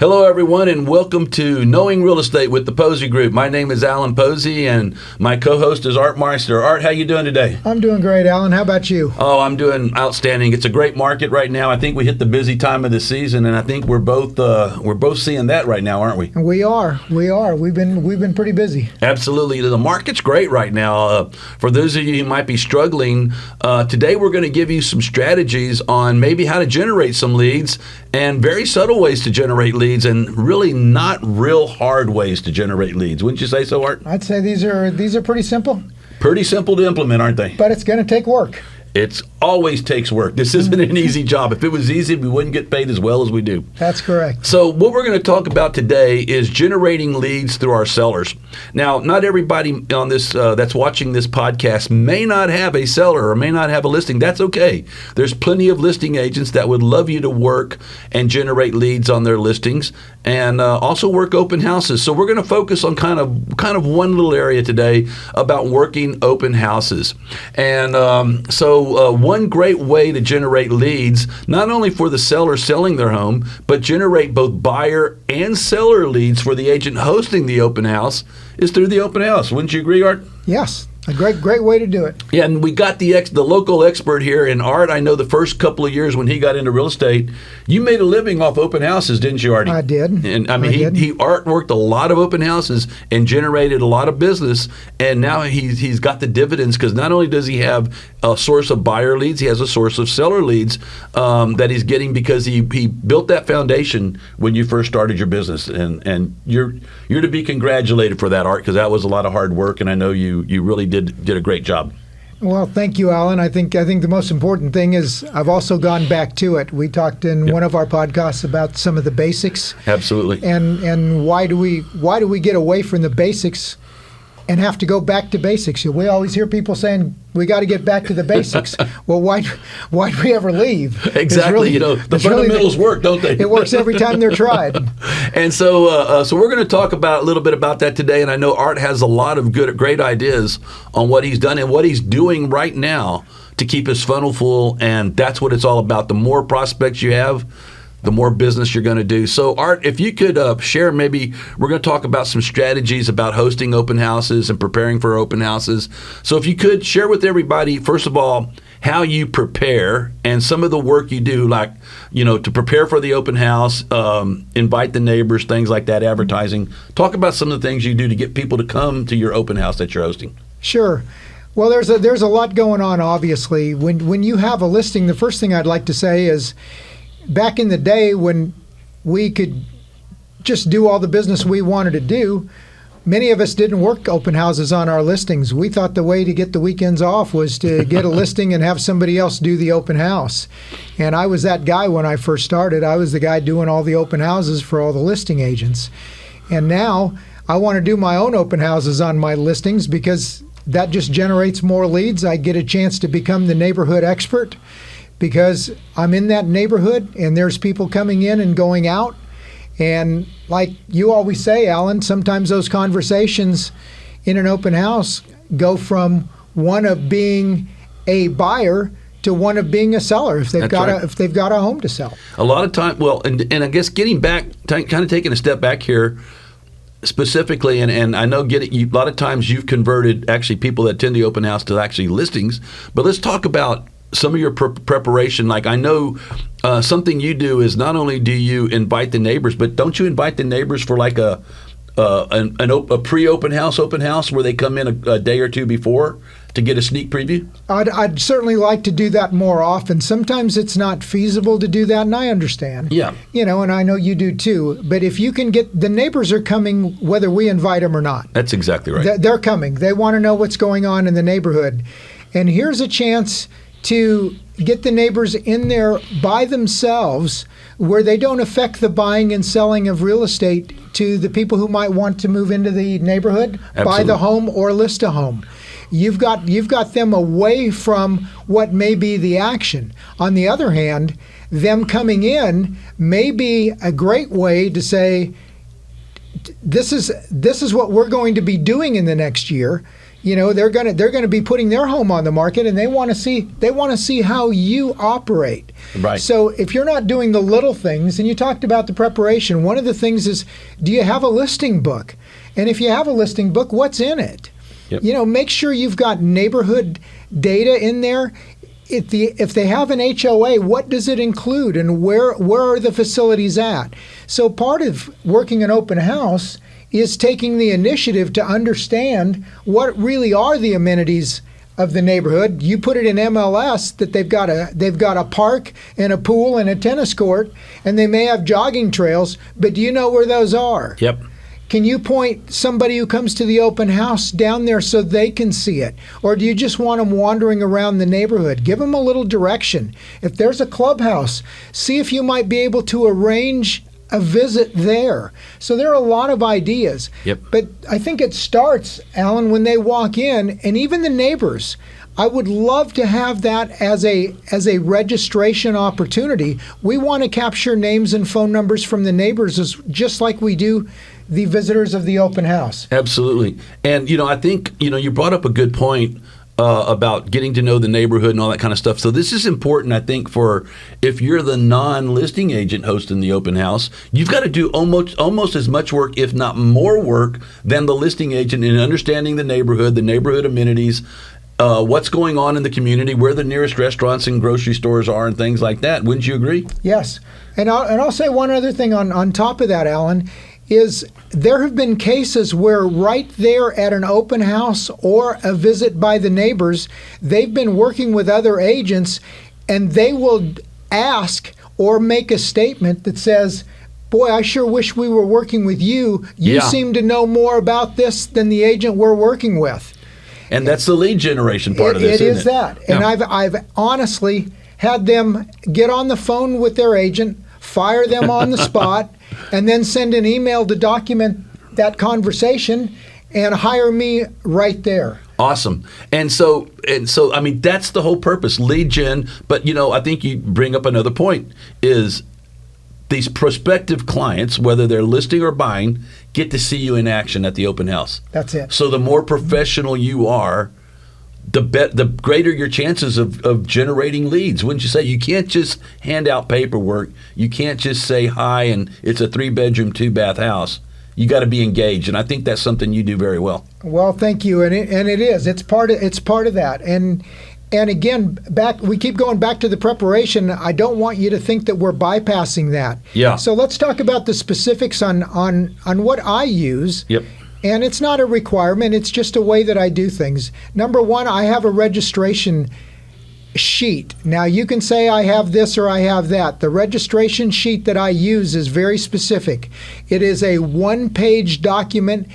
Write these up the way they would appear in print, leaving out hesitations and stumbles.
Hello, everyone, and welcome to Knowing Real Estate with the Pozzi Group. My name is Alan Pozzi, and my co-host is Art Meister. Art, how you doing today? I'm doing great, Alan. How about you? Oh, I'm doing outstanding. It's a great market right now. I think we hit the busy time of the season, and I think we're both seeing that right now, aren't we? We are. We've been pretty busy. Absolutely. The market's great right now. For those of you who might be struggling, today we're going to give you some strategies on maybe how to generate some leads and very subtle ways to generate leads, and really not real hard ways to generate leads. Wouldn't you say so, Art? I'd say these are pretty simple. Pretty simple to implement, aren't they? But it's going to take work. It always takes work. This isn't an easy job. If it was easy, we wouldn't get paid as well as we do. That's correct. So what we're going to talk about today is generating leads through our sellers. Now, not everybody on this that's watching this podcast may not have a seller or may not have a listing. That's okay. There's plenty of listing agents that would love you to work and generate leads on their listings, and also work open houses. So we're going to focus on kind of one little area today about working open houses. And one great way to generate leads, not only for the seller selling their home, but generate both buyer and seller leads for the agent hosting the open house, is through the open house. Wouldn't you agree, Art? Yes. A great way to do it. Yeah, and we got the local expert here in Art. I know the first couple of years when he got into real estate, you made a living off open houses, didn't you, Artie? I did. And I mean, Art worked a lot of open houses and generated a lot of business, and now he's got the dividends, because not only does he have a source of buyer leads, he has a source of seller leads that he's getting because he built that foundation when you first started your business, and you're to be congratulated for that, Art, because that was a lot of hard work, and I know you really did a great job. Well, thank you, Alan. I think the most important thing is I've also gone back to it. We talked in one of our podcasts about some of the basics. Absolutely. And why do we get away from the basics and have to go back to basics? We always hear people saying we got to get back to the basics. Well, why do we ever leave? Exactly. Really, the fundamentals work, don't they? It works every time they're tried. And so we're going to talk about a little bit about that today. And I know Art has a lot of great ideas on what he's done and what he's doing right now to keep his funnel full. And that's what it's all about. The more prospects you have, the more business you're going to do. So, Art, if you could share, maybe we're going to talk about some strategies about hosting open houses and preparing for open houses. So if you could share with everybody, first of all, how you prepare and some of the work you do, like, to prepare for the open house, invite the neighbors, things like that, advertising. Talk about some of the things you do to get people to come to your open house that you're hosting. Sure. Well, there's a lot going on, obviously. When you have a listing, the first thing I'd like to say is, back in the day when we could just do all the business we wanted to do, many of us didn't work open houses on our listings. We thought the way to get the weekends off was to get a listing and have somebody else do the open house. And I was that guy when I first started. I was the guy doing all the open houses for all the listing agents. And now I want to do my own open houses on my listings because that just generates more leads. I get a chance to become the neighborhood expert, because I'm in that neighborhood and there's people coming in and going out. And like you always say, Alan, sometimes those conversations in an open house go from one of being a buyer to one of being a seller if they've got a home to sell. A lot of time, well, and I guess getting back, kind of taking a step back here specifically, and I know a lot of times you've converted actually people that attend the open house to actually listings, but let's talk about some of your preparation. Like, I know something you do is not only do you invite the neighbors, but don't you invite the neighbors for like a pre-open house where they come in a day or two before to get a sneak preview? I'd certainly like to do that more often. Sometimes it's not feasible to do that, and I understand. Yeah. And I know you do too. But if you can get the neighbors are coming whether we invite them or not. That's exactly right. They're coming. They want to know what's going on in the neighborhood. And here's a chance to get the neighbors in there by themselves where they don't affect the buying and selling of real estate to the people who might want to move into the neighborhood, Absolutely. Buy the home or list a home. You've got them away from what may be the action. On the other hand, them coming in may be a great way to say, this is what we're going to be doing in the next year. they're gonna be putting their home on the market, and they want to see how you operate. Right. So if you're not doing the little things, and you talked about the preparation, one of the things is, do you have a listing book? And if you have a listing book, what's in it? Yep. Make sure you've got neighborhood data in there. If they have an HOA, what does it include, and where are the facilities at? So part of working an open house is taking the initiative to understand what really are the amenities of the neighborhood. You put it in MLS that they've got a park and a pool and a tennis court, and they may have jogging trails, but do you know where those are? Yep. Can you point somebody who comes to the open house down there so they can see it? Or do you just want them wandering around the neighborhood? Give them a little direction. If there's a clubhouse, see if you might be able to arrange a visit there. So there are a lot of ideas. Yep. But I think it starts, Alan, when they walk in, and even the neighbors. I would love to have that as a registration opportunity. We want to capture names and phone numbers from the neighbors just like we do the visitors of the open house. Absolutely. And, I think, you brought up a good point about getting to know the neighborhood and all that kind of stuff. So this is important, I think, for if you're the non-listing agent hosting the open house, you've got to do almost as much work, if not more work, than the listing agent in understanding the neighborhood amenities, what's going on in the community, where the nearest restaurants and grocery stores are, and things like that. Wouldn't you agree? Yes. And I'll say one other thing on top of that, Alan, is there have been cases where right there at an open house or a visit by the neighbors, they've been working with other agents, and they will ask or make a statement that says, boy, I sure wish we were working with you. You seem to know more about this than the agent we're working with. And that's the lead generation part of this, isn't it? It is that. And I've honestly had them get on the phone with their agent, fire them on the spot, and then send an email to document that conversation and hire me right there. Awesome. And so, I mean, that's the whole purpose, lead gen. But, I think you bring up another point, is these prospective clients, whether they're listing or buying, get to see you in action at the open house. That's it. So the more professional you are, the greater your chances of generating leads. Wouldn't you say? You can't just hand out paperwork. You can't just say hi and it's a 3-bedroom, 2-bath house. You got to be engaged, and I think that's something you do very well. Well, thank you, and it is. It's part of that, and again, we keep going back to the preparation. I don't want you to think that we're bypassing that. Yeah. So let's talk about the specifics on what I use. Yep. And it's not a requirement. It's just a way that I do things. Number one, I have a registration sheet. Now, you can say I have this or I have that. The registration sheet that I use is very specific. It is a 1-page document.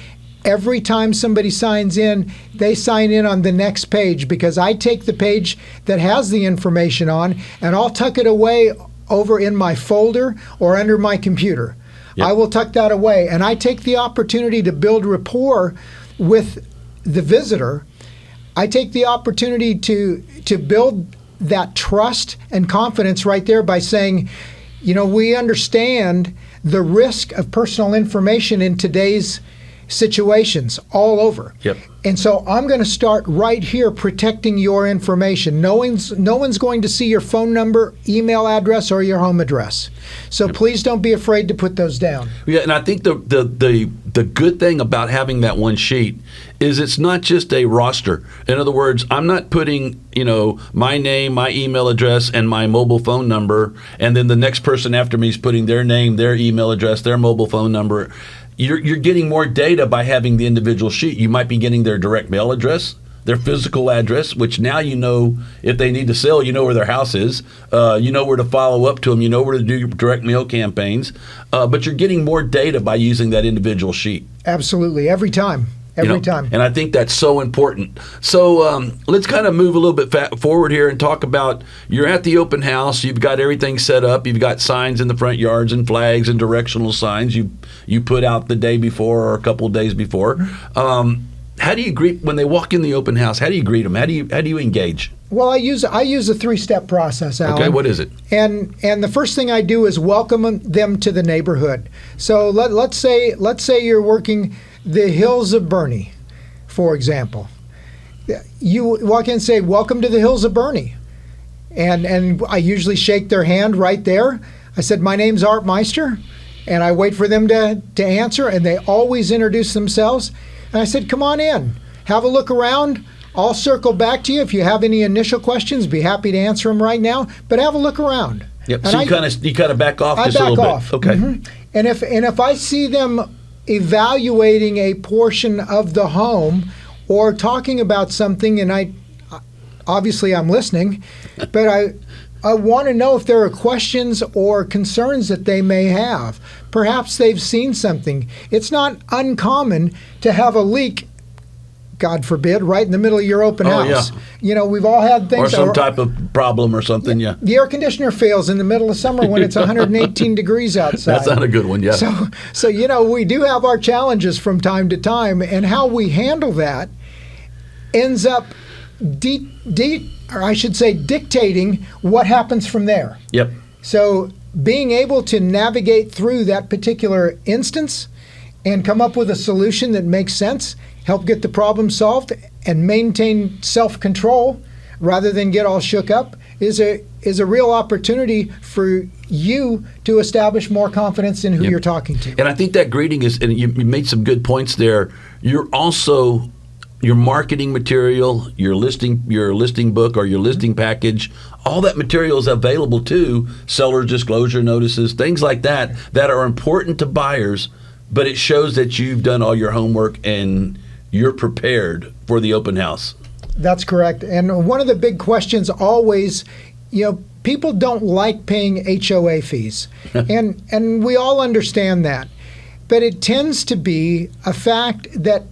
Every time somebody signs in, they sign in on the next page, because I take the page that has the information on and I'll tuck it away over in my folder or under my computer. Yep. I will tuck that away, and I take the opportunity to build rapport with the visitor. I take the opportunity to build that trust and confidence right there by saying, we understand the risk of personal information in today's situations all over. Yep. And so I'm going to start right here protecting your information. No one's going to see your phone number, email address, or your home address. So please don't be afraid to put those down. Yeah, and I think the good thing about having that one sheet is it's not just a roster. In other words, I'm not putting, my name, my email address, and my mobile phone number, and then the next person after me is putting their name, their email address, their mobile phone number. You're getting more data by having the individual sheet. You might be getting their direct mail address, their physical address, which now if they need to sell, where their house is. Where to follow up to them. Where to do direct mail campaigns. But you're getting more data by using that individual sheet. Absolutely. Every time. Every time. And I think that's so important. So let's kind of move a little bit forward here and talk about, you're at the open house. You've got everything set up. You've got signs in the front yards and flags and directional signs you put out the day before or a couple of days before. How do you greet when they walk in the open house? How do you greet them? How do you engage? Well, I use a 3-step process, Alan. Okay, what is it? And the first thing I do is welcome them to the neighborhood. So let's say you're working the Hills of Burney, for example. You walk in and say, "Welcome to the Hills of Bernie," and I usually shake their hand right there. I said, "My name's Meister," and I wait for them to answer, and they always introduce themselves. And I said, "Come on in, have a look around. I'll circle back to you if you have any initial questions. Be happy to answer them right now. But have a look around." Yep. And So you kind of back off just a little bit. Okay. Mm-hmm. And if I see them evaluating a portion of the home or talking about something, and obviously I'm listening, but I want to know if there are questions or concerns that they may have. Perhaps they've seen something. It's not uncommon to have a leak, God forbid, right in the middle of your open house. Yeah. You know, we've all had things. Or some type of problem or something, yeah. The air conditioner fails in the middle of summer when it's 118 degrees outside. That's not a good one, yeah. So you know, we do have our challenges from time to time, and how we handle that ends up dictating what happens from there. Yep. So being able to navigate through that particular instance and come up with a solution that makes sense, help get the problem solved, and maintain self-control rather than get all shook up is a real opportunity for you to establish more confidence in who you're talking to. And I think that greeting is, and you made some good points there. You're also, your marketing material, your listing book or your listing package, all that material is available to sellers, disclosure notices, things like that are important to buyers, but it shows that you've done all your homework and you're prepared for the open house. That's correct. And one of the big questions always, people don't like paying HOA fees. and we all understand that. But it tends to be a fact that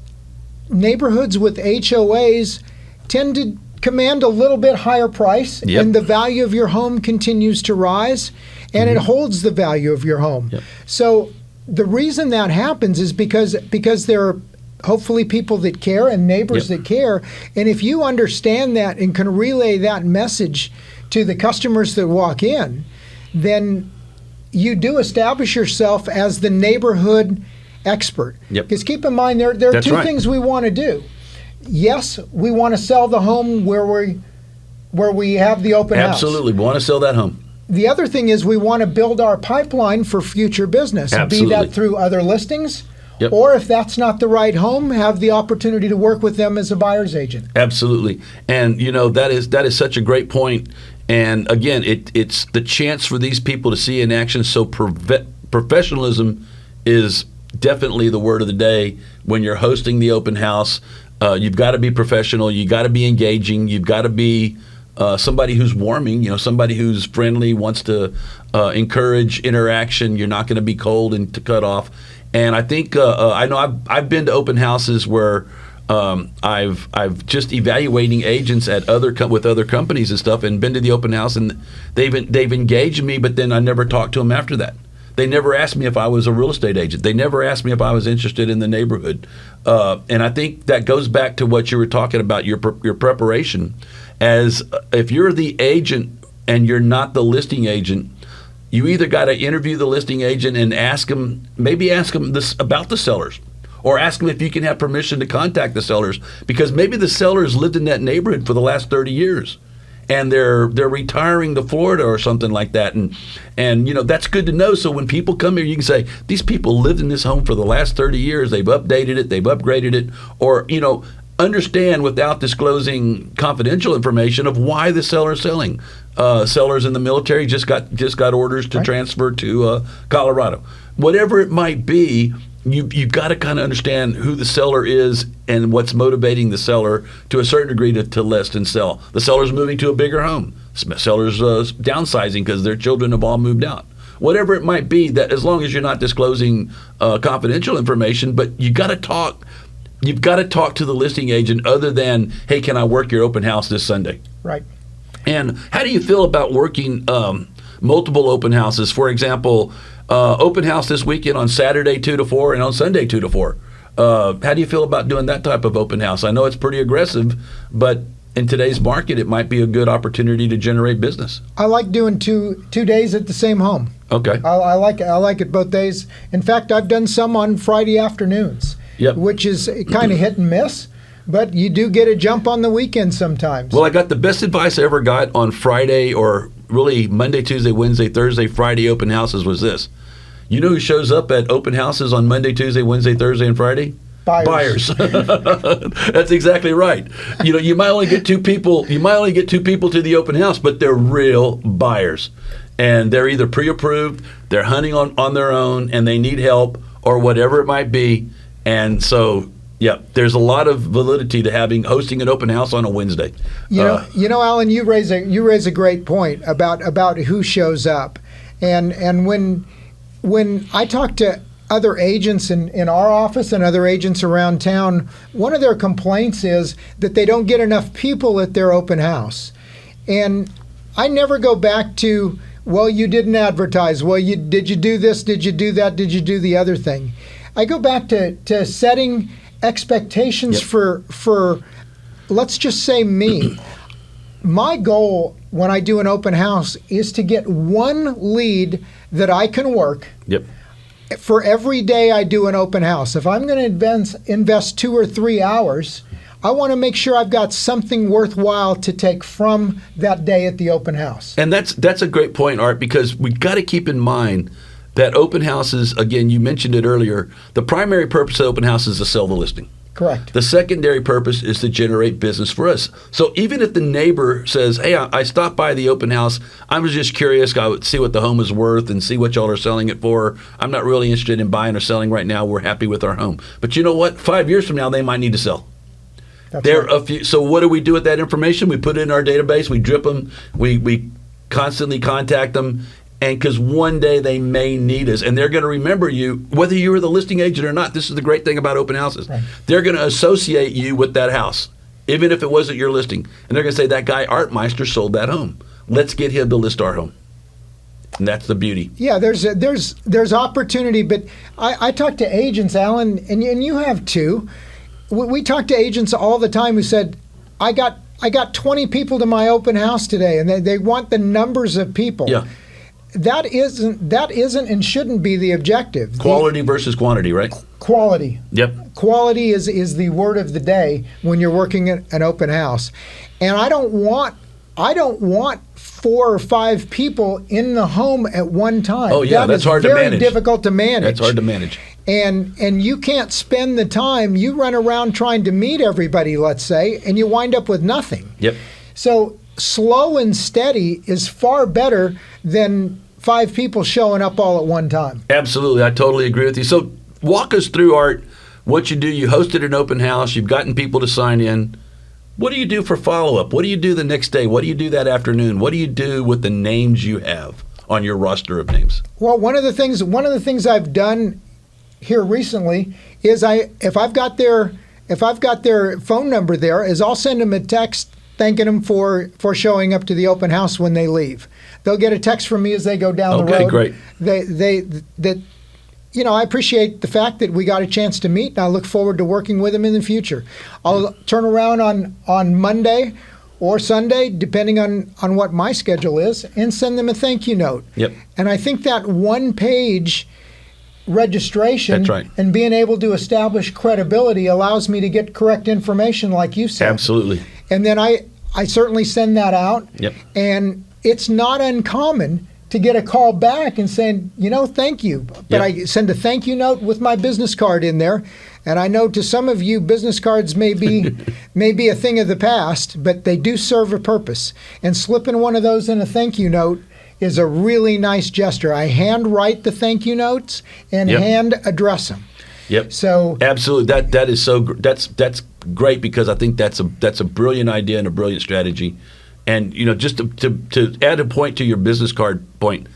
neighborhoods with HOAs tend to command a little bit higher price, and the value of your home continues to rise, and it holds the value of your home. Yep. So the reason that happens is because there are hopefully people that care and neighbors that care. And if you understand that and can relay that message to the customers that walk in, then you do establish yourself as the neighborhood expert. Because keep in mind, there are two things we want to do. Yes, we want to sell the home where we have the open house. Absolutely. We want to sell that home. The other thing is we want to build our pipeline for future business. Absolutely. Be that through other listings, or if that's not the right home, have the opportunity to work with them as a buyer's agent. Absolutely. And that is such a great point. And again, it's the chance for these people to see in action. So professionalism is definitely the word of the day when you're hosting the open house. You've got to be professional. You got to be engaging. You've got to be somebody who's warming. Somebody who's friendly, wants to encourage interaction. You're not going to be cold and to cut off. And I think I know I've been to open houses where I've just evaluating agents at with other companies and stuff, and been to the open house, and they've engaged me, but then I never talked to them after that. They never asked me if I was a real estate agent. They never asked me if I was interested in the neighborhood. And I think that goes back to what you were talking about, your preparation. As if you're the agent and you're not the listing agent, you either got to interview the listing agent and ask them this about the sellers, or ask them if you can have permission to contact the sellers, because maybe the sellers lived in that neighborhood for the last 30 years. And they're retiring to Florida or something like that, and that's good to know. So when people come here, you can say these people lived in this home for the last 30 years. They've updated it, they've upgraded it, or understand without disclosing confidential information of why the seller is selling. Sellers in the military just got orders to transfer to Colorado. Whatever it might be, you've got to kind of understand who the seller is and what's motivating the seller to a certain degree to list and sell. The seller's moving to a bigger home. Seller's downsizing because their children have all moved out. Whatever it might be, that as long as you're not disclosing confidential information, but you've got to talk to the listing agent other than, hey, can I work your open house this Sunday? Right. And how do you feel about working multiple open houses? For example, open house this weekend on Saturday 2 to 4 and on Sunday 2 to 4. How do you feel about doing that type of open house? I know it's pretty aggressive, but in today's market, it might be a good opportunity to generate business. I like doing two days at the same home. Okay. I like it both days. In fact, I've done some on Friday afternoons, which is kind of hit and miss. But you do get a jump on the weekend sometimes. Well, I got the best advice I ever got on Friday, or really Monday, Tuesday, Wednesday, Thursday, Friday open houses was this. You know who shows up at open houses on Monday, Tuesday, Wednesday, Thursday, and Friday? Buyers. That's exactly right. You might only get two people. You might only get two people to the open house, but they're real buyers, and they're either pre-approved, they're hunting on their own, and they need help or whatever it might be. And so, yeah, there's a lot of validity to hosting an open house on a Wednesday. You know, Alan, you raise a great point about who shows up, and when I talk to other agents in our office and other agents around town, one of their complaints is that they don't get enough people at their open house. And I never go back to, well, you didn't advertise. Well, did you do this? Did you do that? Did you do the other thing? I go back to setting expectations for, let's just say me. My goal when I do an open house is to get one lead that I can work. Yep. For every day I do an open house. If I'm going to invest 2 or 3 hours, I want to make sure I've got something worthwhile to take from that day at the open house. And that's a great point, Art, because we got to keep in mind that open houses, again, you mentioned it earlier, the primary purpose of open house is to sell the listing. Correct. The secondary purpose is to generate business for us. So even if the neighbor says, hey, I stopped by the open house, I was just curious, I would see what the home is worth and see what y'all are selling it for. I'm not really interested in buying or selling right now. We're happy with our home. But you know what? 5 years from now, they might need to sell. So what do we do with that information? We put it in our database. We drip them. We constantly contact them. And because one day they may need us, and they're going to remember you, whether you were the listing agent or not. This is the great thing about open houses. Right. They're going to associate you with that house, even if it wasn't your listing. And they're going to say, that guy, Art Meister, sold that home. Let's get him to list our home. And that's the beauty. Yeah, there's opportunity. But I talk to agents, Alan, and you have too. We talk to agents all the time who said, I got 20 people to my open house today, and they want the numbers of people. Yeah. That isn't and shouldn't be the objective. Quality versus quantity, right? Quality. Yep. Quality is the word of the day when you're working at an open house. And I don't want 4 or 5 people in the home at one time. Oh yeah, that's hard to manage. Very difficult to manage. That's hard to manage. And you can't spend the time. You run around trying to meet everybody, let's say, and you wind up with nothing. Yep. So slow and steady is far better than 5 people showing up all at one time. Absolutely. I totally agree with you. So walk us through, Art, what you do. You hosted an open house. You've gotten people to sign in. What do you do for follow-up? What do you do the next day? What do you do that afternoon? What do you do with the names you have on your roster of names? Well, one of the things I've done here recently is if I've got their phone number there, is I'll send them a text thanking them for showing up to the open house when they leave. They'll get a text from me as they go down the road. Okay, great. I appreciate the fact that we got a chance to meet, and I look forward to working with them in the future. I'll turn around on Monday or Sunday, depending on what my schedule is, and send them a thank you note. Yep. And I think that one-page registration, that's right, and being able to establish credibility allows me to get correct information like you said. Absolutely. And then I certainly send that out. Yep. And it's not uncommon to get a call back and saying, thank you. But yep. I send a thank you note with my business card in there. And I know to some of you, business cards may be a thing of the past, but they do serve a purpose. And slipping one of those in a thank you note is a really nice gesture. I hand write the thank you notes and yep. hand address them. Yep. So absolutely, that is so. That's great, because I think that's a brilliant idea and a brilliant strategy. And just to add a point to your business card point,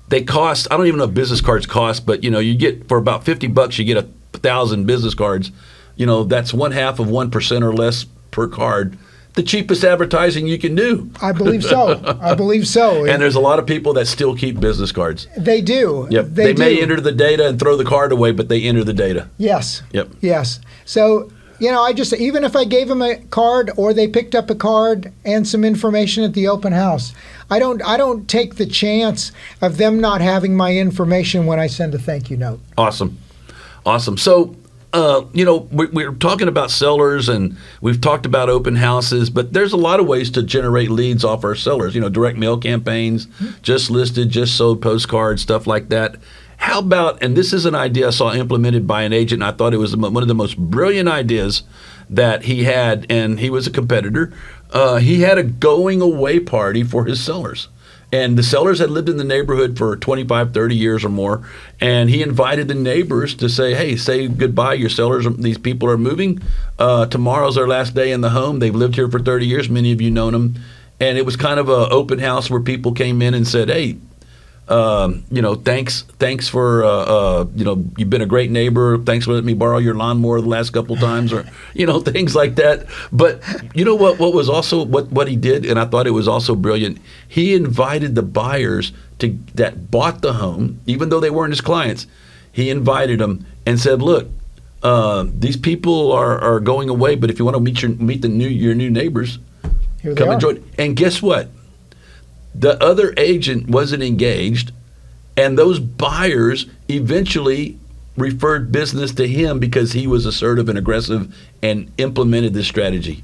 they cost. I don't even know if business cards cost, but you get for about $50, you get 1,000 business cards. That's 1/2 of 1% or less per card. The cheapest advertising you can do. I believe so. And there's a lot of people that still keep business cards. They do. Yep. They may enter the data and throw the card away, but they enter the data. Yes. Yep. Yes. So, I just, even if I gave them a card or they picked up a card and some information at the open house, I don't take the chance of them not having my information when I send a thank you note. Awesome. So we're talking about sellers and we've talked about open houses, but there's a lot of ways to generate leads off our sellers. Direct mail campaigns, just listed, just sold postcards, stuff like that. How about, and this is an idea I saw implemented by an agent, and I thought it was one of the most brilliant ideas that he had, and he was a competitor. He had a going away party for his sellers. And the sellers had lived in the neighborhood for 25, 30 years or more. And he invited the neighbors to say, hey, say goodbye. Your sellers, these people are moving. Tomorrow's their last day in the home. They've lived here for 30 years. Many of you known them. And it was kind of an open house where people came in and said, hey, thanks for, you've been a great neighbor. Thanks for letting me borrow your lawnmower the last couple times, or, things like that. But what was also, what he did, and I thought it was also brilliant, he invited the buyers that bought the home, even though they weren't his clients, he invited them and said, look, these people are going away, but if you want to meet your new neighbors, come and join. And guess what? The other agent wasn't engaged, and those buyers eventually referred business to him because he was assertive and aggressive and implemented this strategy.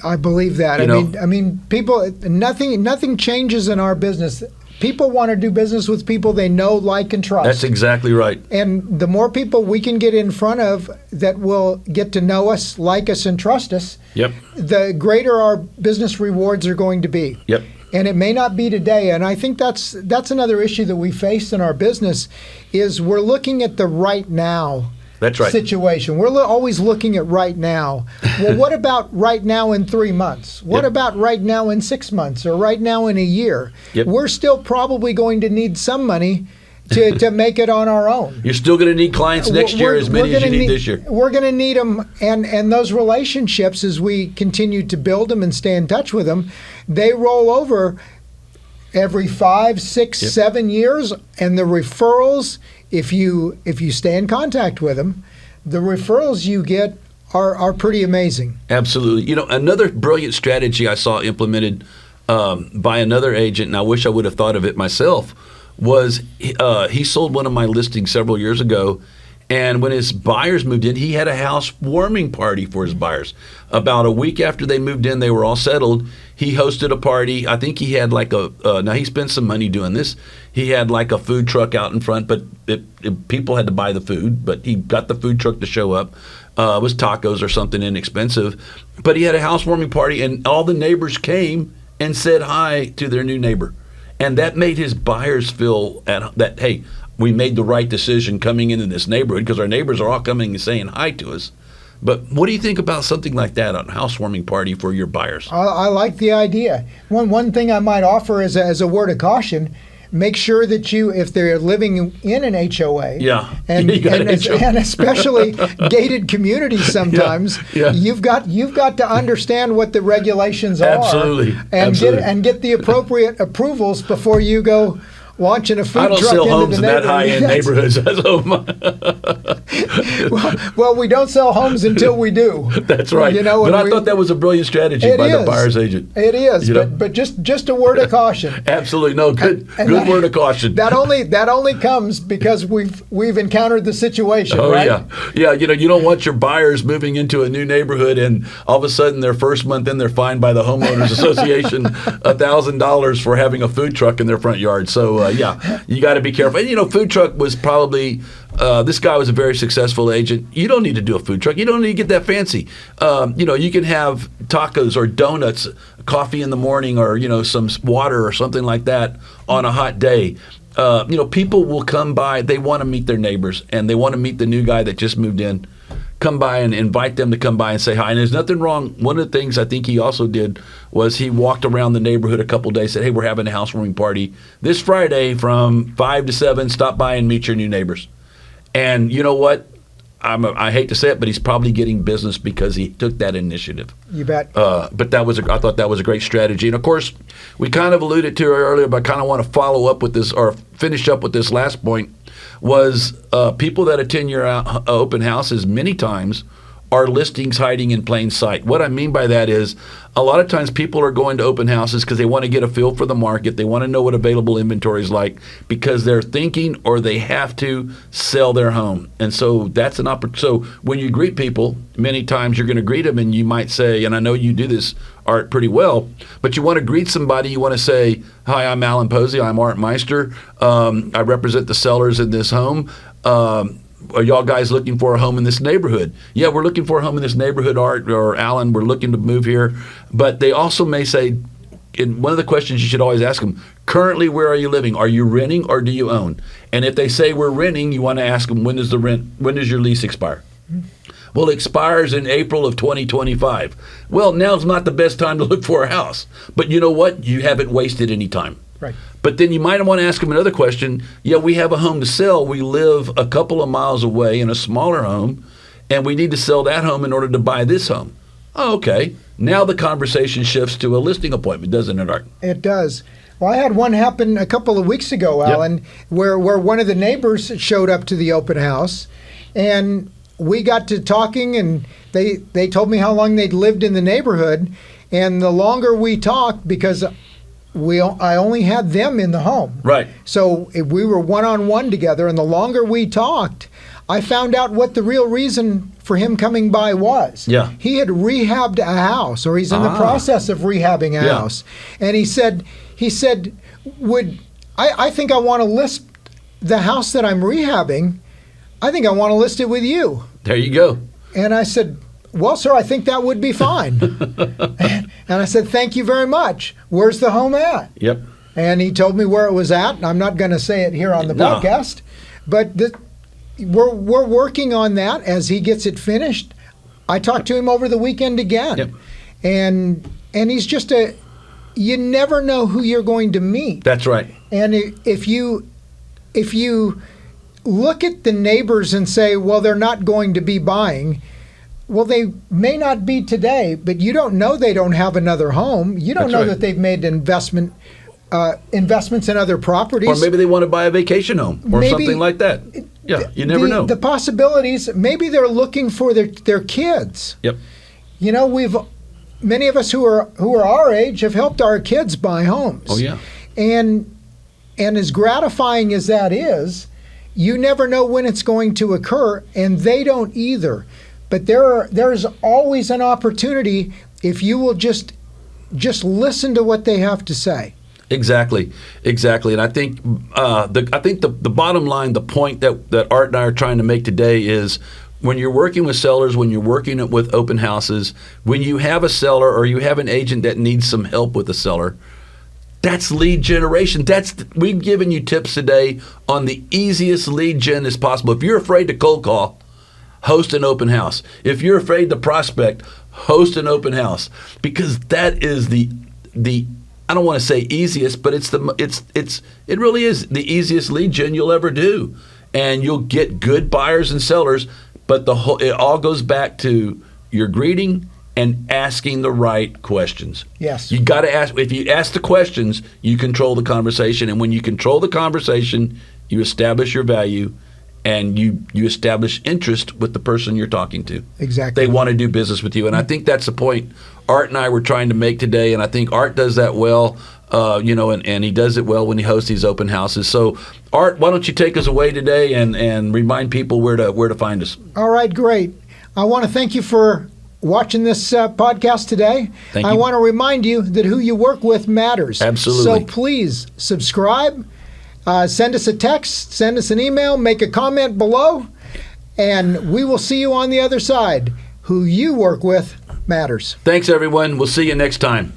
I believe that. I mean, people. Nothing changes in our business. People want to do business with people they know, like, and trust. That's exactly right. And the more people we can get in front of that will get to know us, like us, and trust us, yep, the greater our business rewards are going to be. Yep. And it may not be today. And I think that's another issue that we face in our business is we're looking at the right now. That's right. Situation. We're always looking at right now. Well, what about right now in 3 months? What Yep. about right now in 6 months or right now in a year? Yep. We're still probably going to need some money to make it on our own. You're still going to need clients next year as many as you need this year. We're going to need them, and those relationships, as we continue to build them and stay in touch with them, they roll over every 5, 6, Yep. 7 years, and the referrals, if you stay in contact with them, the referrals you get are pretty amazing. Absolutely. Another brilliant strategy I saw implemented by another agent, and I wish I would have thought of it myself, was he sold one of my listings several years ago, and when his buyers moved in, he had a housewarming party for his buyers. About a week after they moved in, they were all settled. He hosted a party. I think he had now he spent some money doing this. He had like a food truck out in front, but people had to buy the food, but he got the food truck to show up. It was tacos or something inexpensive. But he had a housewarming party, and all the neighbors came and said hi to their new neighbor. And that made his buyers feel that, hey, we made the right decision coming into this neighborhood because our neighbors are all coming and saying hi to us. But what do you think about something like that, a housewarming party for your buyers? I like the idea. One thing I might offer as a word of caution, make sure that if they're living in an HOA, yeah, and especially gated communities sometimes, yeah. you've got to understand what the regulations are. Absolutely. And get the appropriate approvals before you go launching a food truck. I don't sell homes in that high-end neighborhoods. well, we don't sell homes until we do. That's right. But I thought that was a brilliant strategy by the buyer's agent. It is, but just a word of caution. Absolutely, no, good word of caution. That only comes because we've encountered the situation. Oh, right? yeah. You don't want your buyers moving into a new neighborhood and all of a sudden their first month in they're fined by the homeowners association $1,000 for having a food truck in their front yard. So you got to be careful. And food truck was probably this guy was a very successful agent. You don't need to do a food truck. You don't need to get that fancy. You can have tacos or donuts, coffee in the morning, or some water or something like that on a hot day. People will come by. They want to meet their neighbors, and they want to meet the new guy that just moved in. Come by and invite them to come by and say hi. And there's nothing wrong. One of the things I think he also did was he walked around the neighborhood a couple days, said, hey, we're having a housewarming party this Friday from 5 to 7. Stop by and meet your new neighbors. And you know what? I hate to say it, but he's probably getting business because he took that initiative. You bet. But I thought that was a great strategy. And of course, we kind of alluded to it earlier, but I kind of want to follow up with this or finish up with this last point. Was people that attend your open houses many times are listings hiding in plain sight. What I mean by that is a lot of times people are going to open houses because they want to get a feel for the market. They want to know what available inventory is like because they're thinking or they have to sell their home. And so that's an opportunity. So when you greet people, many times you're going to greet them and you might say, and I know you do this, Art, pretty well, but you want to greet somebody, you want to say, hi, I'm Alan Pozzi, I'm Art Meister. I represent the sellers in this home. Are y'all guys looking for a home in this neighborhood? Yeah, we're looking for a home in this neighborhood, Art, or Alan, we're looking to move here. But they also may say, and one of the questions you should always ask them, currently, where are you living? Are you renting or do you own? And if they say we're renting, you want to ask them, when does your lease expire? Well, it expires in April of 2025. Well, now's not the best time to look for a house. But you know what? You haven't wasted any time. Right. But then you might want to ask them another question. Yeah, we have a home to sell. We live a couple of miles away in a smaller home, and we need to sell that home in order to buy this home. Oh, okay. Now the conversation shifts to a listing appointment, doesn't it, Art? It does. Well, I had one happen a couple of weeks ago, Alan, where one of the neighbors showed up to the open house, and we got to talking, and they told me how long they'd lived in the neighborhood, and the longer we talked, because I only had them in the home. Right. So we were one-on-one together, and the longer we talked, I found out what the real reason for him coming by was. Yeah. He had rehabbed a house, or he's in the process of rehabbing a house. And he said, I think I want to list the house that I'm rehabbing. I think I want to list it with you. There you go. And I said, well, sir, I think that would be fine. And I said, thank you very much. Where's the home at? Yep. And he told me where it was at. I'm not going to say it here on the podcast, but we're working on that as he gets it finished. I talked to him over the weekend again. Yep. And he's just you never know who you're going to meet. That's right. And if you look at the neighbors and say, well, they're not going to be buying. Well, they may not be today, but you don't know they don't have another home. You don't know that they've made investments in other properties. Or maybe they want to buy a vacation home or something like that. Yeah, you never know. The possibilities, maybe they're looking for their kids. Yep. You know, many of us who are our age have helped our kids buy homes. Oh, yeah. And as gratifying as that is, you never know when it's going to occur, and they don't either. But there's always an opportunity if you will just listen to what they have to say. Exactly. And I think the bottom line, the point that Art and I are trying to make today is when you're working with sellers, when you're working with open houses, when you have a seller or you have an agent that needs some help with a seller, that's lead generation. We've given you tips today on the easiest lead gen as possible. If you're afraid to cold call, host an open house. If you're afraid to prospect, host an open house, because that is the I don't want to say easiest, but it really is the easiest lead gen you'll ever do, and you'll get good buyers and sellers. But it all goes back to your greeting and asking the right questions. Yes. You got to ask. If you ask the questions, you control the conversation, and when you control the conversation, you establish your value. And you establish interest with the person you're talking to. Exactly. They want to do business with you. And I think that's the point Art and I were trying to make today. And I think Art does that well, and he does it well when he hosts these open houses. So, Art, why don't you take us away today and remind people where to find us? All right, great. I want to thank you for watching this podcast today. Thank you. I want to remind you that who you work with matters. Absolutely. So please subscribe. Send us a text, send us an email, make a comment below, and we will see you on the other side. Who you work with matters. Thanks, everyone. We'll see you next time.